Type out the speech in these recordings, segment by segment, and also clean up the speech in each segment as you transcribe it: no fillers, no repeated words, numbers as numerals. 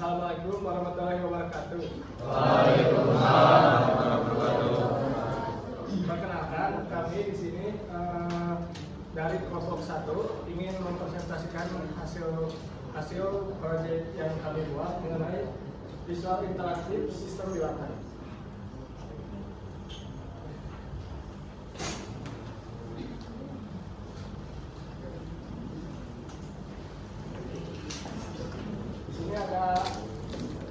Assalamualaikum warahmatullahi wabarakatuh. Waalaikumsalam warahmatullahi wabarakatuh. Perkenalkan, kami di sini dari kelompok 1 ingin mempresentasikan hasil proyek yang kami buat mengenai visual interaktif sistem bilangan. Di sini ada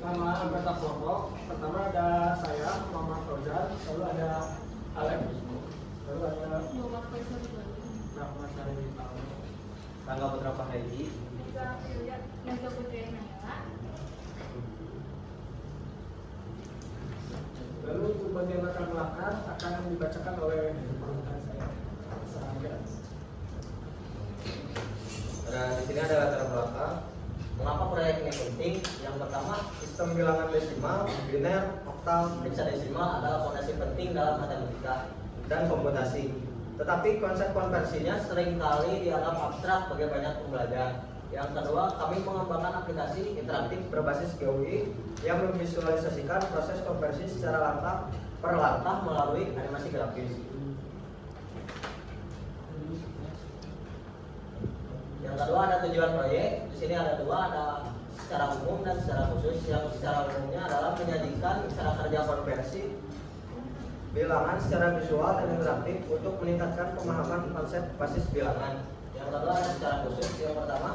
nama anggota kelompok. Pertama ada saya, Muhammad Fauzan, lalu ada Alex, lalu ada Rahmat Syarif, Rangga Putra Fahedi. Lalu untuk bagian latar belakang akan dibacakan oleh rekan saya. Dan di sini ada latar belakang. Mengapa proyek ini penting? Yang pertama, sistem bilangan desimal, biner, oktal, heksadesimal adalah fondasi penting dalam matematika dan komputasi. Tetapi konsep konversinya seringkali dianggap abstrak bagi banyak pembelajar. Yang kedua, kami mengembangkan aplikasi interaktif berbasis GUI yang memvisualisasikan proses konversi secara langkah per langkah melalui animasi grafis. Yang kedua ada tujuan proyek. Di sini ada dua, ada secara umum dan secara khusus. Yang secara umumnya adalah menyajikan cara kerja konversi bilangan secara visual dan interaktif untuk meningkatkan pemahaman konsep basis bilangan. Yang kedua ada secara khusus. Yang pertama,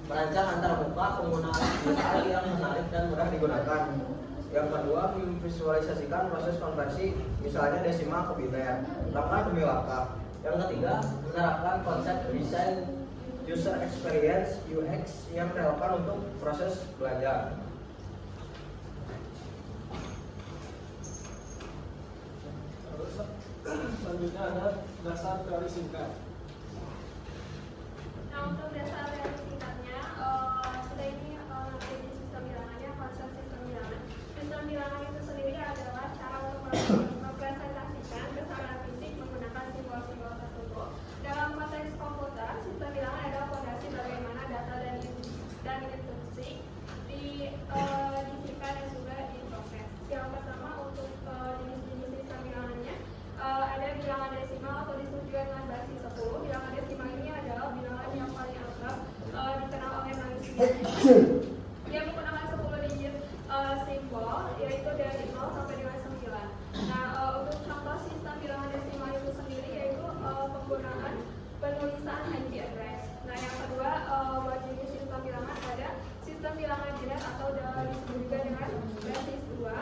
merancang antarmuka penggunaan UI yang menarik dan mudah digunakan. Yang kedua, memvisualisasikan proses konversi, misalnya desimal ke biner, langkah demi langkah. Yang ketiga, menerapkan konsep desain user experience (UX) yang relevan untuk proses belajar. Selanjutnya ada dasar teori singkat. Nah, untuk dasar teori singkatnya, sudah ini nanti di sistem bilangannya, konsep sistem bilangan. Sistem bilangan itu sendiri adalah cara untuk mempresentasikan besaran fisik menggunakan simbol-simbol tertentu. Dalam konteks komputer, sistem bilangan adalah fondasi bagaimana data dan instruksi disimpan dan juga diproses. Yang pertama untuk jenis-jenis sistem bilangannya, ada bilangan desimal atau disebut juga dengan basis 10. Bilangan desimal ini adalah bilangan yang paling akrab dikenal oleh manusia. Dia menggunakan 10 digit simbol, yaitu dari 0 sampai dengan 9. Nah, untuk contoh sistem bilangan desimal itu sendiri yaitu penggunaan penulisan IP address. Nah, yang kedua, buat jenis sistem bilangan ada sistem bilangan biner atau disebut juga dengan basis 2.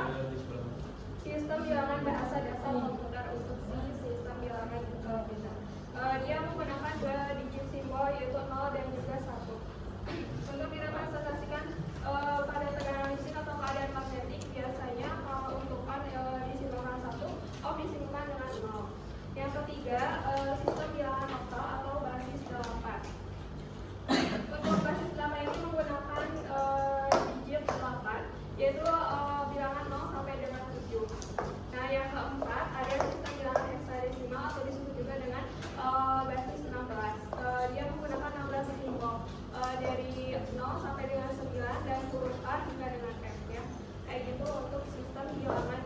Sistem bilangan bahasa dasar komputer untuk sistem bilangan biner. Dia menggunakan 2 digit simbol yaitu 0 dan juga 1. Untuk direpresentasikan pada tekanan listrik atau keadaan magnetik, biasanya untukan disimbolkan 1, off disimbolkan dengan 0. Yang ketiga, sistem bilangan oktal atau basis 8. Untuk basis 8 ini menggunakan digit 8, yaitu bilangan 0 sampai dengan 7. Nah, yang keempat ada sistem bilangan heksadesimal atau disebut juga dengan basis 16. Dia menggunakan 16 simbol dari 0 sampai dengan 9 dan huruf A hingga dengan F ya. Kayak gitu untuk sistem bilangan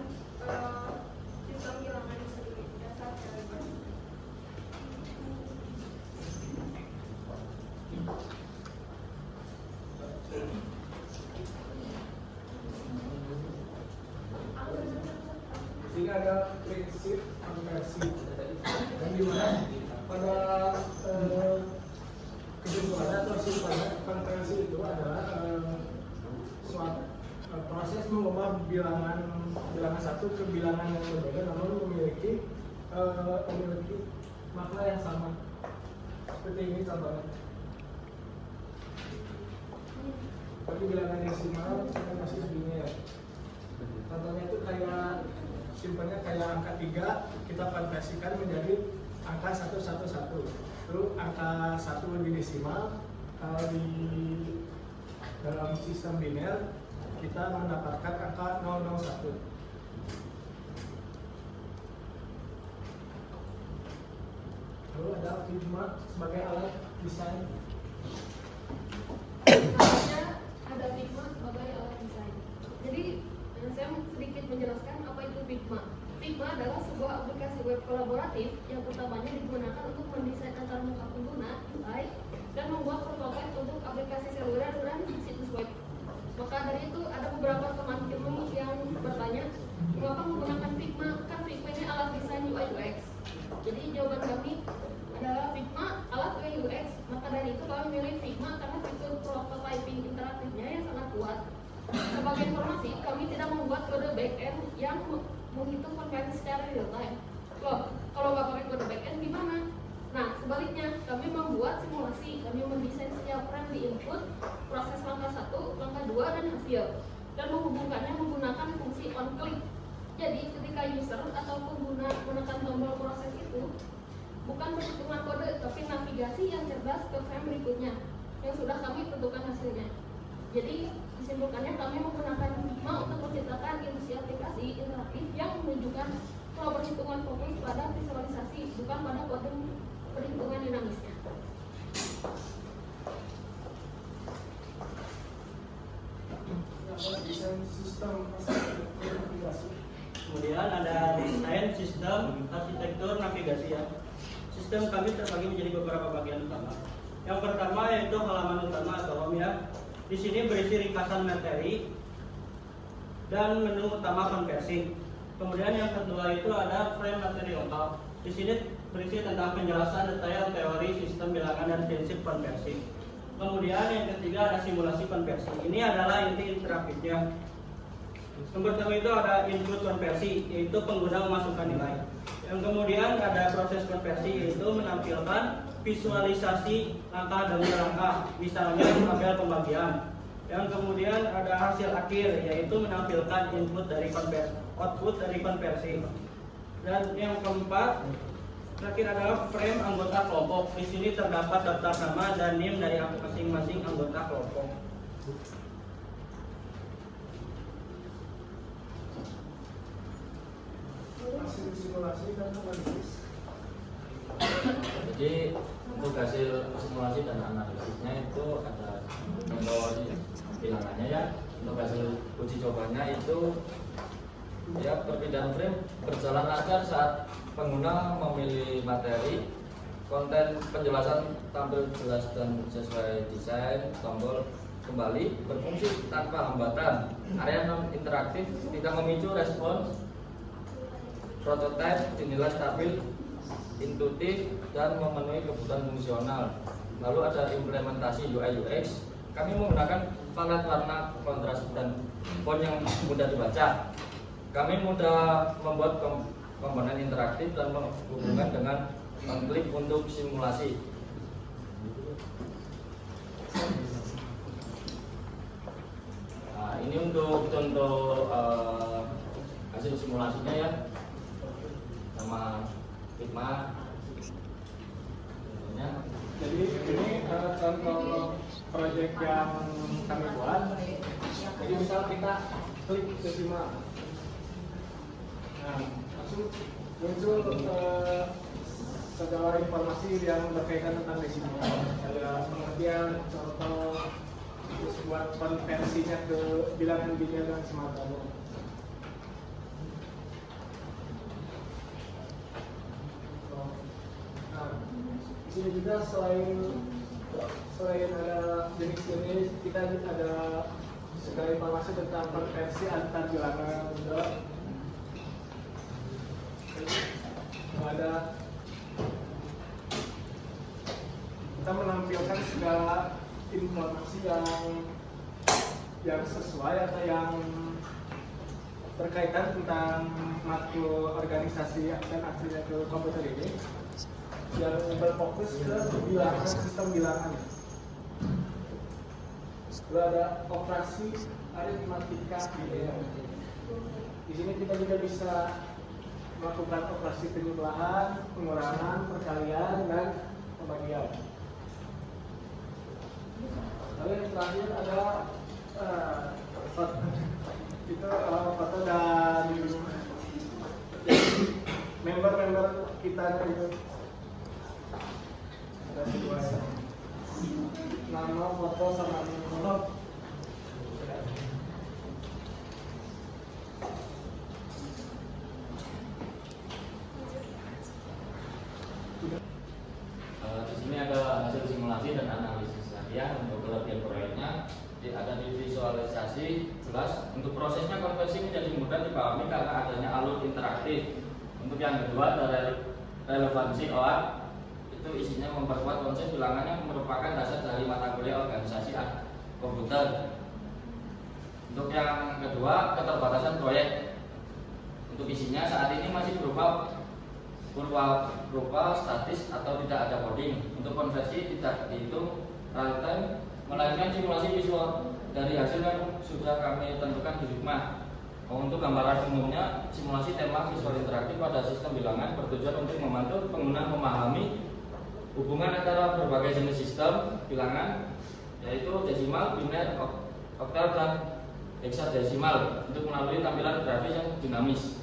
sendiri dasar teori. Di sini ada prinsip konversi yang dimana pada kesimpulannya atau simpulnya konversi itu adalah suatu proses mengubah bilangan satu ke bilangan yang berbeda namun memiliki makna yang sama. Seperti ini contohnya. Tapi bilangan desimal kita masih biner. Contohnya itu kayak simpelnya kayak angka 3 kita konversikan menjadi angka 111. Lalu angka 1 di desimal, kalau di dalam sistem biner kita mendapatkan angka 001. Lalu ada Figma sebagai alat desain. Ada Figma sebagai alat desain. kolaboratif yang utamanya digunakan untuk mendesain antar muka pengguna UI dan membuat prototipe untuk aplikasi seluler dan situs web. Maka dari itu ada beberapa teman ilmu yang bertanya, mengapa menggunakan Figma? Kan Figma ini alat desain UI UX. Jadi jawaban kami adalah Figma alat UI UX. Maka dari itu kami milih Figma karena fitur prototyping interaktifnya yang sangat kuat. Sebagai informasi, kami tidak membuat kode backend yang menghitung konversi secara real time. Loh, kalau nggak pakai kode backend gimana? Nah, sebaliknya, kami membuat simulasi. Kami mendesain setiap frame di input, proses langkah 1, langkah 2, dan hasil. Dan menghubungkannya menggunakan fungsi on click. Jadi, ketika user atau pengguna menekan tombol proses itu, bukan perhitungan kode, tapi navigasi yang cerdas ke frame berikutnya, yang sudah kami tentukan hasilnya. Jadi, disimpulkannya kami menggunakan Figma untuk menciptakan ilusi aplikasi interaktif yang menunjukkan kalau perhitungan fokus pada visualisasi, bukan pada kode perhitungan dinamisnya. Desain sistem navigasi. Kemudian ada desain sistem arsitektur navigasi ya. Sistem kami terbagi menjadi beberapa bagian utama. Yang pertama yaitu halaman utama atau home ya. Di sini berisi ringkasan materi dan menu utama konversi. Kemudian yang kedua itu ada frame materi lokal. Di sini berisi tentang penjelasan detail teori sistem bilangan dan prinsip konversi. Kemudian yang ketiga ada simulasi konversi. Ini adalah inti interaktifnya. Yang pertama itu ada input konversi, yaitu pengguna memasukkan nilai. Yang kemudian ada proses konversi, yaitu menampilkan visualisasi langkah demi langkah, misalnya tabel pembagian. Yang kemudian ada hasil akhir, yaitu menampilkan input dari konversi, output dari konversi. Dan yang keempat, terakhir adalah frame anggota kelompok. Di sini terdapat daftar nama dan NIM dari masing-masing anggota kelompok. Hasil simulasi dan analisis. Jadi untuk hasil simulasi dan analisisnya itu ada metode bilangannya ya. Untuk hasil uji cobanya itu ya perpindahan frame berjalan lancar saat pengguna memilih materi, konten penjelasan tampil jelas dan sesuai desain, tombol kembali berfungsi tanpa hambatan, area non interaktif tidak memicu respons, prototipe dinilai stabil, intuitif dan memenuhi kebutuhan fungsional. Lalu ada implementasi UI UX. Kami menggunakan palet warna kontras dan font yang mudah dibaca. Kami mudah membuat komponen interaktif dan menghubungkan dengan klik untuk simulasi. Nah, ini untuk contoh hasil simulasinya ya, sama Figma. Jadi ini contoh proyek yang kami buat. Jadi misal kita klik ke Figma, nah langsung muncul segala informasi yang berkaitan tentang desimal, ada pengertian, contoh, terus buat konversinya ke bilangan biner dan semacamnya. Nah, di sini juga selain ada jenis-jenis, kita ada segala informasi tentang konversi antar bilangan juga. Ada kita menampilkan segala informasi yang sesuai atau yang berkaitan tentang makro organisasi dan aksinya ke komputer ini yang berfokus ke bilangan, sistem bilangan. Lalu ada operasi aritmatika biner. Di sini kita juga bisa melakukan operasi penjumlahan, pengurangan, perkalian, dan pembagian. Lalu yang terakhir ada foto dan member-member kita itu ada dua ya. Nama, foto, sama nomor. visualisasi jelas. Untuk prosesnya konversi menjadi mudah dipahami karena adanya alur interaktif. Untuk yang kedua ada relevansi OA, itu isinya memperkuat konsep bilangan yang merupakan dasar dari mata kuliah organisasi komputer. Untuk yang kedua keterbatasan proyek. Untuk isinya saat ini masih berupa statis atau tidak ada coding. Untuk konversi tidak dihitung real time, melainkan simulasi visual dari hasil yang sudah kami tentukan di hikmah. Untuk gambaran umumnya, simulasi tema visual interaktif pada sistem bilangan bertujuan untuk membantu pengguna memahami hubungan antara berbagai jenis sistem bilangan, yaitu desimal, biner, oktal, dan heksadesimal untuk melalui tampilan grafis yang dinamis.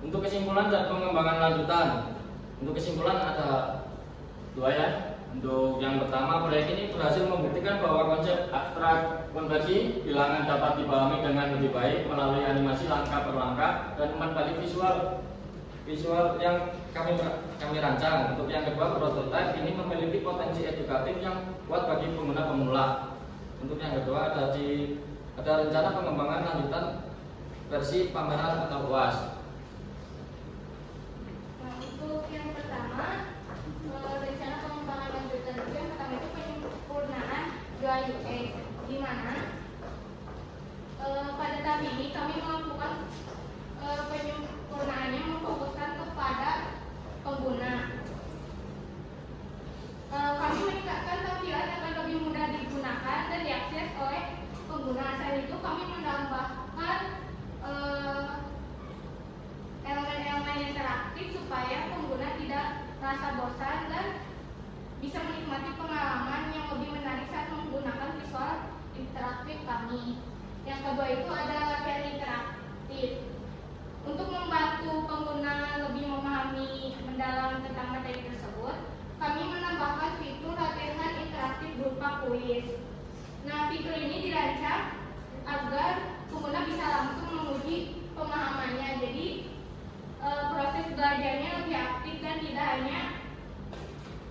Untuk kesimpulan dan pengembangan lanjutan. Untuk kesimpulan ada dua ya. Untuk yang pertama, proyek ini berhasil membuktikan bahwa konsep abstrak konversi bilangan dapat dipahami dengan lebih baik melalui animasi langkah per langkah dan umpan balik visual yang kami rancang. Untuk yang kedua, prototipe ini memiliki potensi edukatif yang kuat bagi pengguna pemula. Untuk yang kedua ada rencana pengembangan lanjutan versi pameran atau UAS. Untuk yang pertama, rencana pengembangan lanjutan itu yang pertama itu penyempurnaan UI UX, di mana pada tahap ini kami melakukan penyempurnaannya memfokuskan kepada pengguna. Kami meningkatkan tampilan agar lebih mudah digunakan dan diakses oleh pengguna. Selain itu kami menambahkan elemen-elemen interaktif supaya pengguna tidak merasa bosan dan bisa menikmati pengalaman yang lebih menarik saat menggunakan visual interaktif kami. Yang kedua itu ada latihan interaktif. Untuk membantu pengguna lebih memahami mendalam tentang materi tersebut, kami menambahkan fitur latihan interaktif berupa kuis. Nah, fitur ini dirancang agar pengguna bisa langsung menguji pemahamannya. Jadi proses belajarnya lebih aktif dan tidak hanya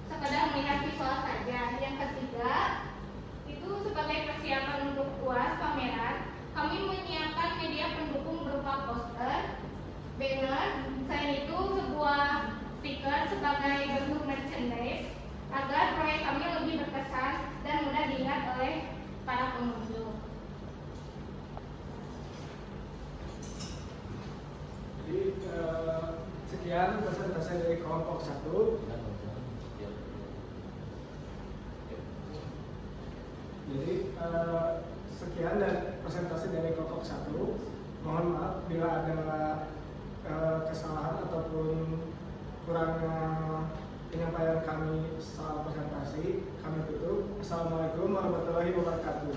sekedar melihat visual saja. Yang ketiga, itu sebagai persiapan untuk UAS pameran, kami menyiapkan media pendukung berupa poster, banner, selain itu sebuah stiker sebagai bentuk merchandise agar proyek kami lebih berkesan dan mudah diingat oleh para pengunjung. Jadi sekian presentasi dari kelompok 1. Jadi sekian dari presentasi dari kelompok 1. Mohon maaf bila ada kesalahan ataupun kurangnya penyampaian kami soal presentasi. Kami tutup. Assalamualaikum warahmatullahi wabarakatuh.